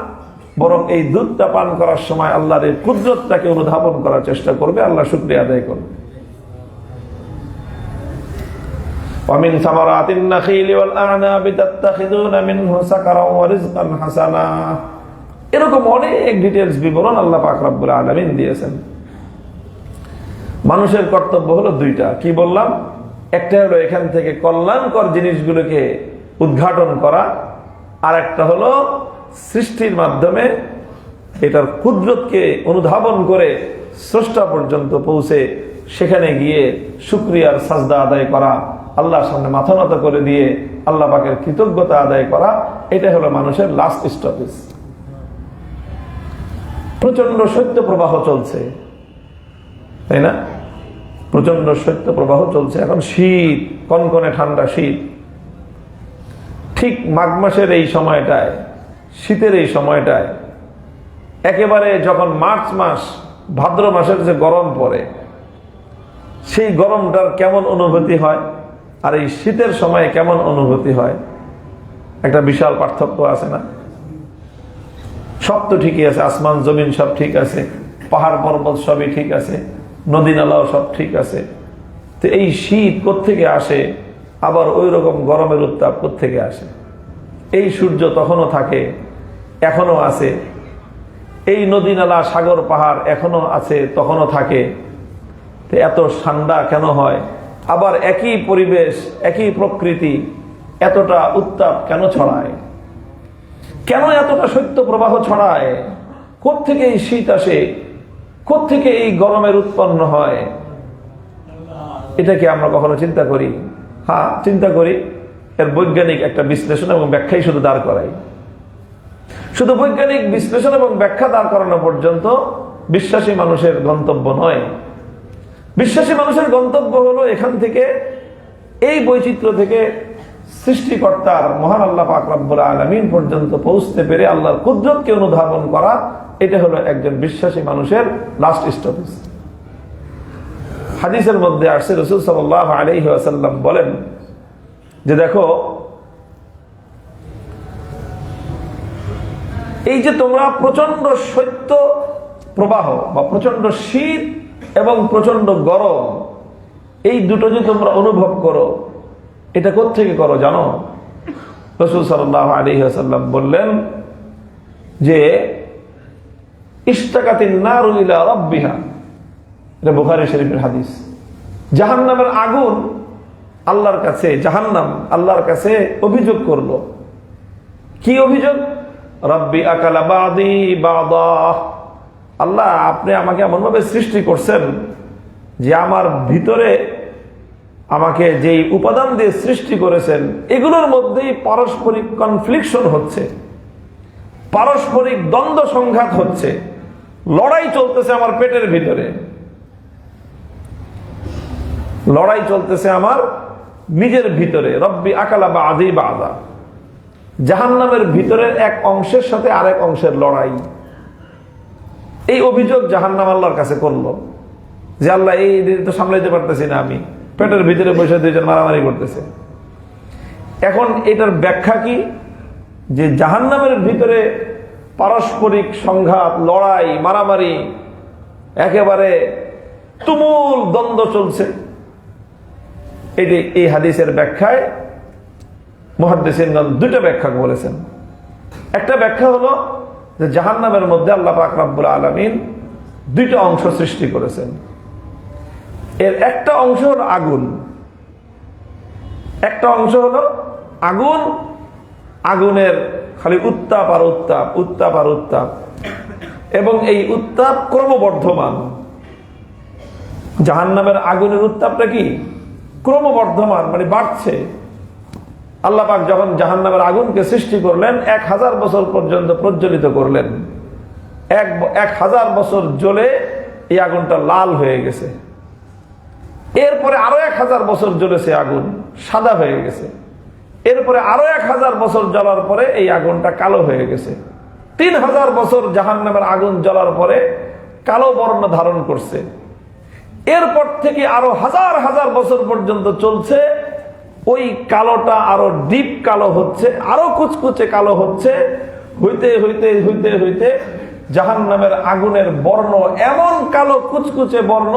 বরং এই দুধটা পান করার সময় আল্লাহর এই কুদরতটাকে অনুধাবন করার চেষ্টা করবে, আল্লাহ শুকরিয়া আদায় করবে। ومن ثمرات النخيل والأعناب تتخذون منه سكرا ورزقا حسنا। এরকম অনেক ডিটেইলস বিবরণ আল্লাহ পাক রব্বুল আলামিন দিয়েছেন। মানুষের কর্তব্য হলো দুইটা, কি বললাম? একটা হলো এখান থেকে কল্যাণকর জিনিসগুলোকে উদ্ঘাটন করা, আর একটা হলো সৃষ্টির মাধ্যমে এটার কুদরতকে অনুধাবন করে স্রষ্টা পর্যন্ত পৌঁছে সেখানে গিয়ে শুকরিয়ার সাজদা আদায় করা, আল্লাহর সামনে মাথা নত করে দিয়ে আল্লাহ পাকের কৃতজ্ঞতা আদায় করা। এটা হলো মানুষের লাস্ট স্টপেজ। প্রচন্ড শৈত্য প্রবাহ চলছে, তাই না? প্রচন্ড শৈত্য প্রবাহ চলছে। এখন শীত, কনকনে ঠান্ডা শীত। ঠিক মাঘ মাসের এই সময়টায়, শীতের এই সময়টায় একেবারে যখন মার্চ মাস, ভাদ্র মাসের যে গরম পড়ে, সেই গরমটার কেমন অনুভূতি হয় আর এই শীতের সময়ে কেমন অনুভূতি হয়, একটা বিশাল পার্থক্য আছে না? সব তো ঠিকই আছে, আসমান জমিন সব ঠিক আছে, পাহাড় পর্বত সবই ঠিক আছে, নদী নালাও সব ঠিক আছে, তো এই শীত কোত্থেকে আসে? আবার ওই রকম গরমের উত্তাপ কোত্থেকে আসে? এই সূর্য তখনও থাকে, এখনো আছে, এই নদী নালা সাগর পাহাড় এখনো আছে, তখনও থাকে, তো এত ঠান্ডা কেন হয়? আবার একই পরিবেশ, একই প্রকৃতি এতটা উত্তাপ কেন ছড়ায়? কেন এতটা শৈত্য প্রবাহ ছড়ায়? কোত্থেকে এই শীত আসে? কোত্থেকে এই গরমের উৎপন্ন হয়? এটা কি আমরা কখনো চিন্তা করি? হ্যাঁ, চিন্তা করি। এর বৈজ্ঞানিক একটা বিশ্লেষণ এবং ব্যাখ্যাই শুধু দাঁড় করাই। শুধু বৈজ্ঞানিক বিশ্লেষণ এবং ব্যাখ্যা দাঁড় করানো পর্যন্ত বিশ্বাসী মানুষের গন্তব্য নয়। বিশ্বাসী মানুষের গন্তব্য হলো এখান থেকে, এই বৈচিত্র্য থেকে সৃষ্টিকর্তার মহান আল্লাহ পাক রব্বুল আলামিন পর্যন্ত পৌঁছতে পেরে আল্লাহর কুদরতকে অনুধাবন করা। এটা হলো একজন বিশ্বাসী মানুষের লাস্ট স্টপেজ। হাদিসের মধ্যে আসছে, রাসূল সাল্লাল্লাহু আলাইহি ওয়াসাল্লাম বলেন যে দেখো, এই যে তোমরা প্রচন্ড শৈত্য প্রবাহ বা প্রচন্ড শীত এবং প্রচন্ড গরম, এই দুটো যে তোমরা অনুভব করো, এটা কোত্থেকে করো জানো? রাসূল সাল্লাল্লাহু আলাইহি ওয়াসাল্লাম বললেন যে ইশতাকাতিন নারু ইলা রাব্বিহা। এটা বুখারী শরীফের হাদিস। জাহান্নামের আগুন আল্লাহর কাছে, জাহান্নাম আল্লাহর কাছে অভিযোগ করলো। কি অভিযোগ? রাব্বি আকালা বাদি বাদা। আল্লাহ, আপনি আমাকে এমন ভাবে সৃষ্টি করছেন যে আমার ভিতরে আমাকে যেই উপাদান দিয়ে সৃষ্টি করেছেন এগুলোর মধ্যেই পারস্পরিক কনফ্লিকশন হচ্ছে, পারস্পরিক দ্বন্দ্ব সংঘাত হচ্ছে, লড়াই চলতেছে আমার পেটের ভিতরে, লড়াই চলতেছে আমার নিজের ভিতরে। রব্বি আকালা বাদি বাদা। জাহান্নামের ভিতরের এক অংশের সাথে আরেক অংশের লড়াই। এই অভিযোগ জাহান্নাম আল্লাহর কাছে করলো যে আল্লাহ, এই তো সামলাইতে পারতেছি না, আমি পেটের ভিতরে বসে দুইজন মারামারি করতেছে। এখন এটার ব্যাখ্যা কি? যে জাহান্নামের ভিতরে পারস্পরিক সংঘাত, লড়াই, মারামারি, একেবারে তুমুল দ্বন্দ্ব চলছে। এই হাদিসের ব্যাখ্যায় মুহাদ্দিসিনগণ দুটো ব্যাখ্যা বলেছেন। একটা ব্যাখ্যা হলো যে জাহান্নামের মধ্যে আল্লাহ পাক রব্বুল আলামিন দুইটা অংশ সৃষ্টি করেছেন। এর একটা অংশ হলো আগুন, একটা অংশ হলো আগুন, আগুনের খালি উত্তাপ আর উত্তাপ, উত্তাপ আর উত্তাপ, এবং এই উত্তাপ ক্রমবর্ধমান। জাহান্নামের আগুনের উত্তাপটা কি? ক্রমবর্ধমান, মানে বাড়ছে। আল্লাহ পাক যখন জাহান্নামের আগুনকে সৃষ্টি করলেন, 1000 বছর পর্যন্ত প্রজ্বলিত করলেন। 1000 বছর জ্বলে এই আগুনটা লাল হয়ে গেছে। এরপরে আরো 1000 বছর জ্বলেছে, আগুন সাদা হয়ে গেছে। এরপরে আরো 1000 বছর জ্বলার পরে এই আগুনটা কালো হয়ে গেছে। 3000 বছর জাহান্নামের আগুন জ্বলার পরে কালো বর্ণ ধারণ করছে। এরপর থেকে আরো হাজার হাজার বছর পর্যন্ত চলছে। ওই কালোটা আরো ডিপ কালো হচ্ছে, আরো কুচকুচে কালো হচ্ছে, হইতে হইতে হইতে হইতে জাহান্নামের আগুনের বর্ণ এমন কালো কুচকুচে বর্ণ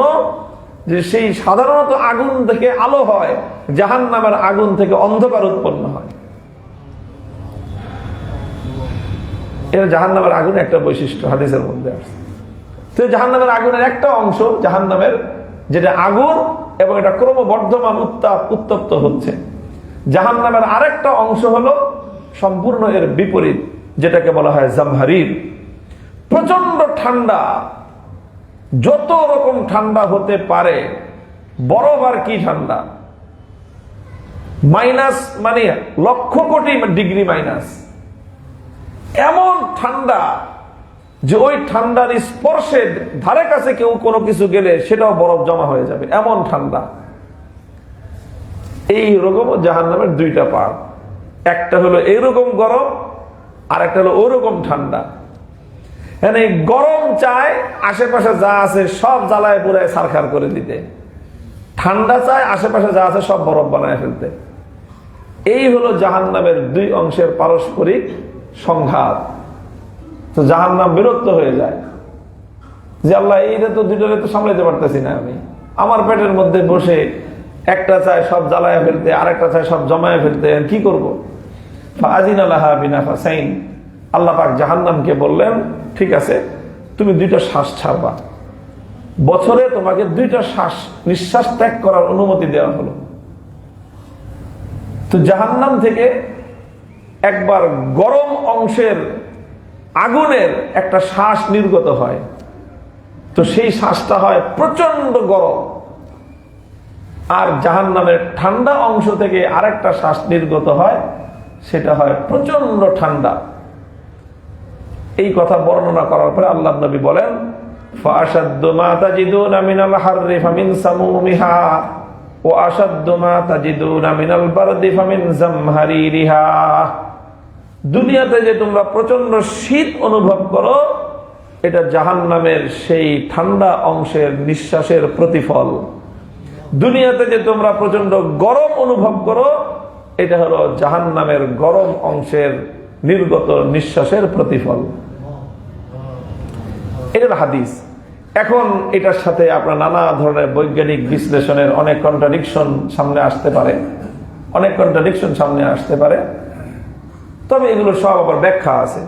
যে সেই সাধারণত আগুন থেকে আলো হয়, জাহান্নামের আগুন থেকে অন্ধকার উৎপন্ন হয়। এটা জাহান্নামের আগুনের একটা বৈশিষ্ট্য হাদিসের মধ্যে আছে। তো জাহান্নামের আগুনের একটা অংশ, জাহান্নামের যেটা আগুন এবং এটা ক্রমবর্ধমান উত্তপ্ত হচ্ছে। জাহান্নামের আরেকটা অংশ হলো সম্পূর্ণ এর বিপরীত, যেটাকে বলা হয় জামহারির। প্রচন্ড ঠান্ডা, যত রকম ঠান্ডা হতে পারে, বরফ আর কি ঠান্ডা, মাইনাস মানে লক্ষ কোটি ডিগ্রি মাইনাস, এমন ঠান্ডা যে ওই ঠান্ডার স্পর্শে ধারে কাছে কেউ কোনো কিছু গেলে সেটাও বরফ জমা হয়ে যাবে, এমন ঠান্ডা। এই রকম জাহান্নামের দুইটা পার্ট, একটা হলো এইরকম গরম আর একটা হলো ওরকম ঠান্ডা। এই গরম চায় আশেপাশে যা আছে সব জ্বালায় পুরায় ছারখার করে দিতে, ঠান্ডা চায় আশেপাশে যা আছে সব বরফ বানায় ফেলতে। এই হলো জাহান্নামের দুই অংশের পারস্পরিক সংঘাত। তো জাহান্নাম বিরক্ত হয়ে যায় যে আল্লাহ এইটা তো দুটোরে তো সামলাইতে পারতেছি না, আমি আমার পেটের মধ্যে বসে একটা চায় সব জ্বালায় ফেলতে, আরেকটা চায় সব জমায় ফেলতে, কি করব? ফাআযিনা লাহা বিনাফাসাইন, আল্লাহ পাক জাহান্নামকে বললেন ঠিক আছে তুমি দুইটা শ্বাস ছাড়বা, বছরে তোমাকে দুইটা নিঃশ্বাস ত্যাগ করার অনুমতি দেওয়া হলো। তো জাহান্নাম থেকে একবার গরম অংশের আগুনের একটা শ্বাস নির্গত হয়, তো সেই শ্বাসটা হয় প্রচন্ড গরম। আর জাহান্নামের ঠান্ডা অংশ থেকে আরেকটা শ্বাস নির্গত হয়, সেটা হয় প্রচন্ড ঠান্ডা। এই কথা বর্ণনা করার পরে আল্লাহ নবী বলেন ফাআশাদ্দু মা তাজিদুনা মিনাল হাররি ফামিন সামুমিহা ওয়া আশাদ্দু মা তাজিদুনা মিনাল বারদি ফামিন জামহারিরিহা। দুনিয়াতে যে তোমরা প্রচন্ড শীত অনুভব করো, এটা জাহান্নামের সেই ঠান্ডা অংশের নিঃশ্বাসের প্রতিফল। দুনিয়াতে যে তোমরা প্রচন্ড গরম অনুভব করো, এটা হলো জাহান্নামের গরম অংশের নির্গত নিঃশ্বাসের প্রতিফল। এটার হাদিস। এখন এটার সাথে আপনার নানা ধরনের বৈজ্ঞানিক বিশ্লেষণের অনেক কন্ট্রাডিকশন সামনে আসতে পারে, তবে এগুলো সব আবার ব্যাখ্যা আছে।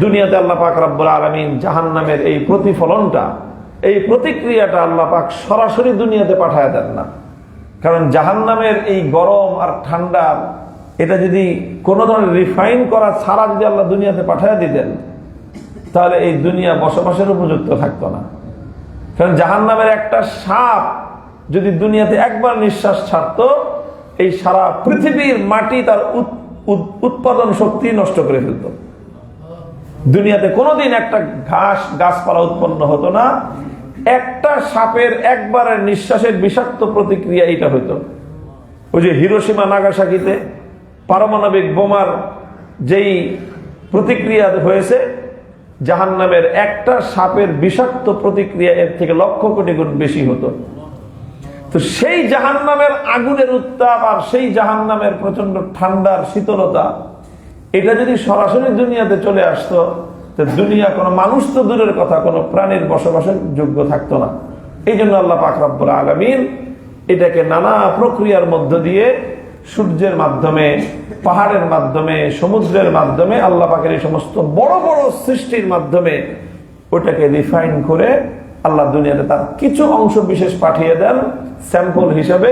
দুনিয়াতে আল্লাহ পাক রব্বুল আলামিন জাহান্নামের এই প্রতিফলনটা, এই প্রতিক্রিয়াটা আল্লাহ পাক সরাসরি দুনিয়াতে পাঠায় দেন না। কারণ জাহান্নামের এই গরম আর ঠান্ডা, এটা যদি কোনো ধরনের রিফাইন করা ছাড়া যদি আল্লাহ দুনিয়াতে পাঠায় দিতেন, তাহলে এই দুনিয়া বসবাসের উপযুক্ত থাকতো না। কারণ জাহান্নামের একটা সাপ যদি দুনিয়াতে একবার নিঃশ্বাস ছাড়তো, এই সারা পৃথিবীর মাটি তার উৎপাদন শক্তি নষ্ট করে ফেলত। দুনিয়াতে কোনোদিন একটা গাছপালা উৎপন্ন হতো না। একটা সাপের একবারের নিঃশ্বাসের বিষাক্ত প্রতিক্রিয়া এটা হতো। ওই যে হিরোশিমা নাগাসাকিতে পারমাণবিক বোমার যেই প্রতিক্রিয়া হয়েছে, জাহান্নামের একটা সাপের বিষাক্ত প্রতিক্রিয়া এর থেকে লক্ষ কোটি গুণ বেশি হতো। তো সেই জাহান্নামের আগুনের উত্তাপ আর সেই জাহান্নামের প্রচন্ড ঠান্ডার শীতলতা, এটা যদি সরাসরি দুনিয়াতে চলে আসতো, তো দুনিয়া কোনো মানুষ তো দূরের কথা, কোনো প্রাণীর বসবাসের যোগ্য থাকতো না। এই জন্য আল্লাহ পাক রব্বুল আলামিন এটাকে নানা প্রক্রিয়ার মধ্য দিয়ে, সূর্যের মাধ্যমে, পাহাড়ের মাধ্যমে, সমুদ্রের মাধ্যমে, আল্লাহ পাকের এই সমস্ত বড় বড় সৃষ্টির মাধ্যমে ওটাকে রিফাইন করে আল্লাহ দুনিয়াতে তার কিছু অংশ বিশেষ পাঠিয়ে দেন স্যাম্পল হিসেবে,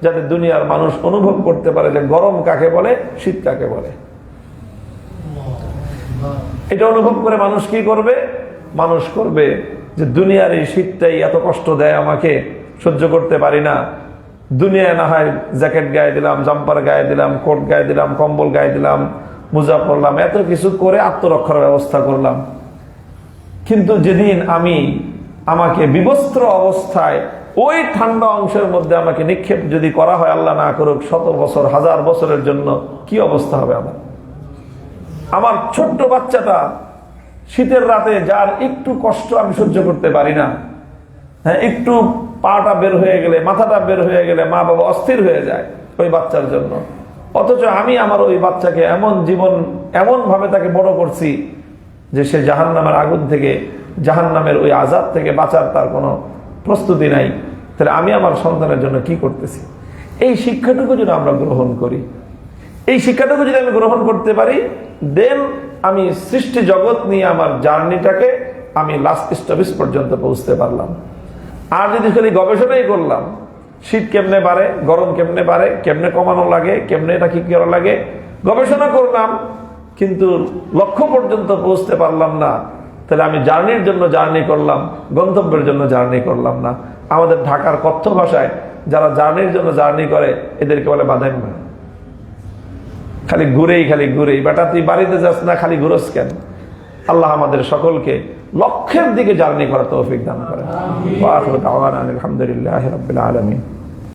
যাতে দুনিয়ার মানুষ অনুভব করতে পারে যে গরম কাকে বলে, শীত কাকে বলে। এটা অনুভব করে মানুষ কি করবে? মানুষ করবে যে দুনিয়ার এই শীতটাই এত কষ্ট দেয়, আমাকে সহ্য করতে পারি না। দুনিয়ায় না হয় জ্যাকেট গায়ে দিলাম, জাম্পার গায়ে দিলাম, কোট গায়ে দিলাম, কম্বল গায়ে দিলাম, মোজা পরলাম, এত কিছু করে আত্মরক্ষার ব্যবস্থা করলাম। কিন্তু যেদিন আমাকে বিবস্ত্র অবস্থায় ওই ঠান্ডা অংশের মধ্যে আমাকে নিক্ষেপ যদি করা হয়, আল্লাহ না করুক, 100 বছর, 1000 বছরের জন্য, কি অবস্থা হবে আমার? আমার ছোট্ট বাচ্চাটা শীতের রাতে যার একটু কষ্ট আমি সহ্য করতে পারি না, হ্যাঁ, একটু পাটা বের হয়ে গেলে, মাথাটা বের হয়ে গেলে মা বাবা অস্থির হয়ে যায় ওই বাচ্চার জন্য। অথচ আমি আমার ওই বাচ্চাকে এমন ভাবে তাকে বড় করছি যে সে জাহান্নামের আগুন থেকে, জাহান্নামের ওই আযাব থেকে বাঁচার তার কোনো প্রস্তুতি নাই। তাহলে আমি আমার সন্তানের জন্য কি করতেছি? এই শিক্ষাটুকু যদি আমরা গ্রহণ করি, এই শিক্ষাটুকু যদি আমি গ্রহণ করতে পারি, দেন আমি সৃষ্টি জগৎ নিয়ে আমার জার্নিটাকে আমি লাস্ট স্টপেজ পর্যন্ত পৌঁছতে পারলাম। আর যদি খালি গবেষণাই করলাম, শীত কেমনে বাড়ে, গরম কেমনে বাড়ে, কেমনে কমানো লাগে, কেমনে এটা কি করা লাগে, গবেষণা করলাম কিন্তু লক্ষ্য পর্যন্ত পৌঁছতে পারলাম না, তাহলে আমি জার্নির জন্য জার্নি করলাম, গন্তব্যের জন্য জার্নি করলাম না। আমাদের ঢাকার কথ্য ভাষায় যারা জার্নির জন্য জার্নি করে এদেরকে বলে বাদাম। খালি ঘুরেই বেটা তুই বাড়িতে যাস না, খালি ঘুরোস কেন? আল্লাহ আমাদের সকলকে লক্ষ্যের দিকে জার্নি করার তৌফিক দান করেন। ওয়া আখিরু দাওয়ানা আলহামদুলিল্লাহি রাব্বিল আলামিন।